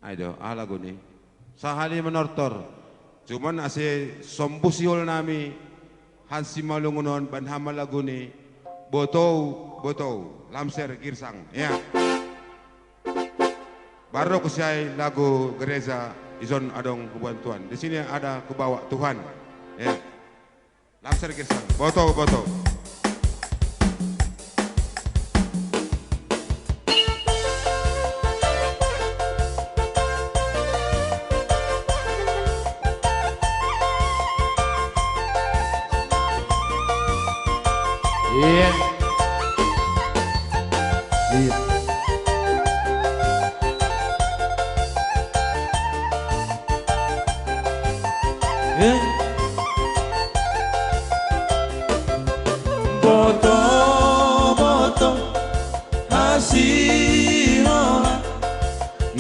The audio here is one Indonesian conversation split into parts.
Ayo, lagu ni. Sahali menortor. Cuman ase sombusiol nami hansi malungunon banhama lagu ni. Botou, lamser girsang. Ya. Baru kusai lagu gereja izon adong kebantuan. Di sini ada kebawa Tuhan. Ya. Lamser girsang. Botou. Iya. Iya. Boto hasihola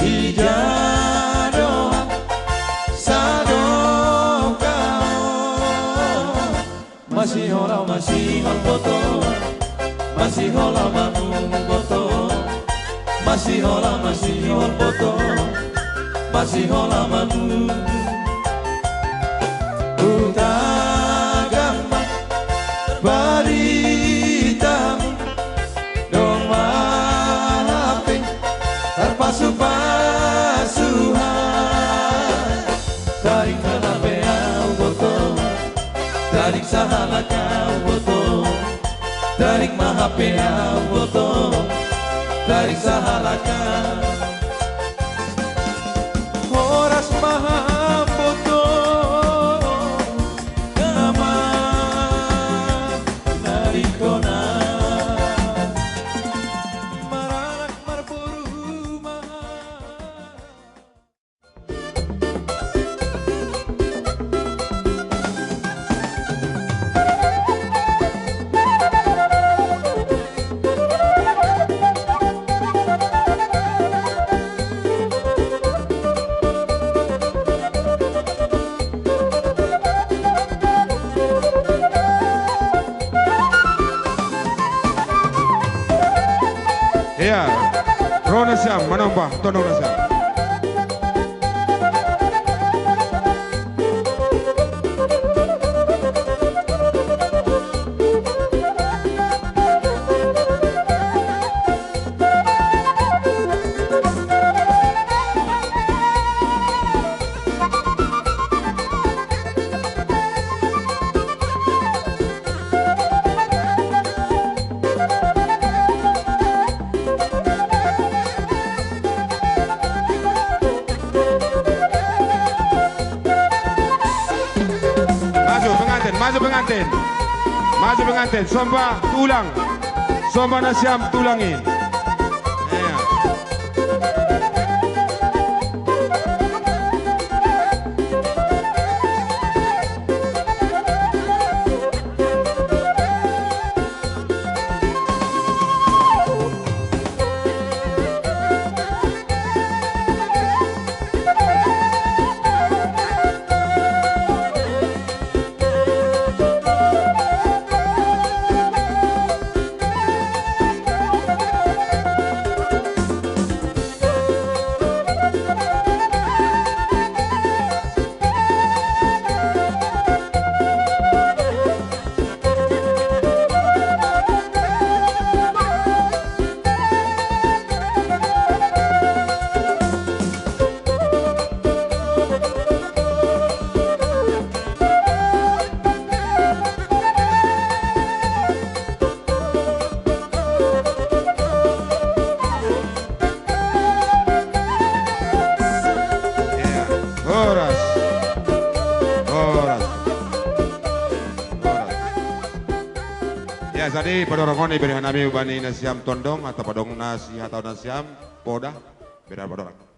ijadoa sadokao masihol boto masihol mamung boto masihol boto masihol mamung utagama baritamu dong malaping terpasu-pasuhan tarik hanape au boto tarik sahala kau boto tarik mahape au boto tarik sahala kau horas maham boto nama narikona maranak marburu mahal. Ya, Rona Siam, manambah, tonong Siam. Maju pengantin, somba tulang, somba nasiam tulangin. Ya. Ya, jadi padorongon iberi hanami ubani nasiam tondong atau padong nasi atau nasiam podah beda padorong.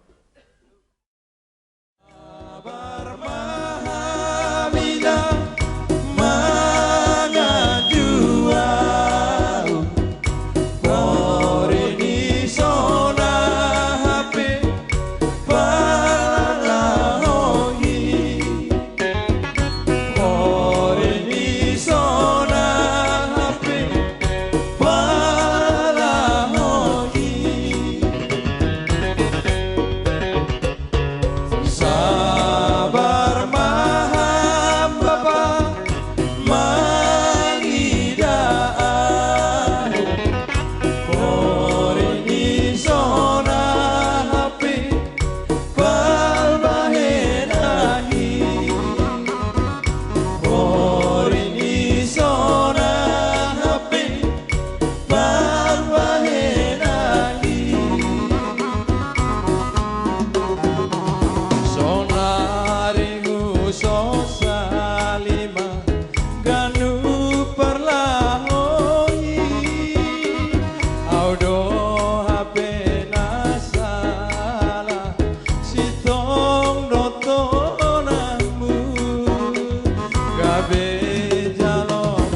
Babe jalon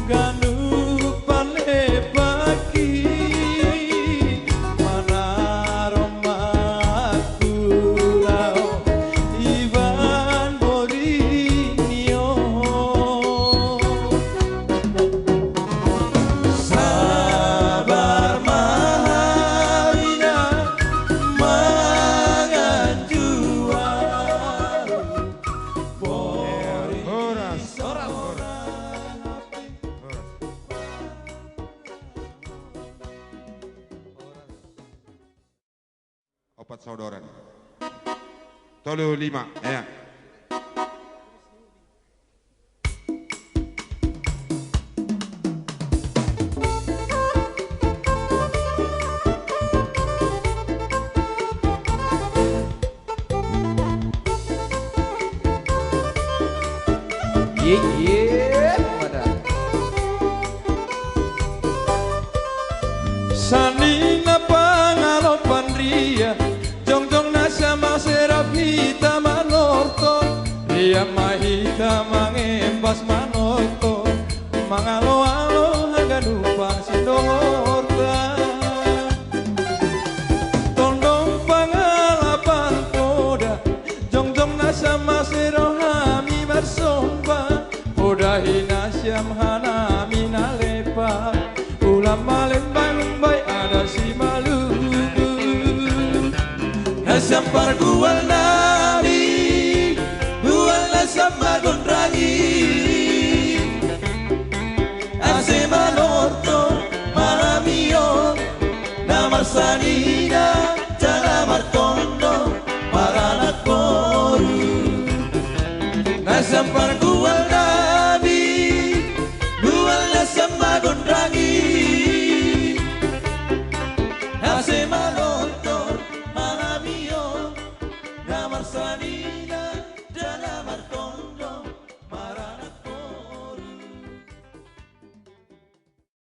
ganduk pale pagi mana romaku lau Ivan Borinio sabar maharina mangan jual Opat saudoran. Tolu 5, ya. Sanina pangalopan ria Jongjong nasa maserapita manorto Ria mahita mangembas manorto Mangalo-alo haganupan sinorta Tondong pangalapan poda Jongjong nasa maserohami marsomba Poda hinasyam hanami nalepa Ulam malembang bay ada si Maluku Nasam pargual nabi Dual nasam magondrangi Ase manorto malamio Namar sanina Jala martondo Paranak boru Nasam pargual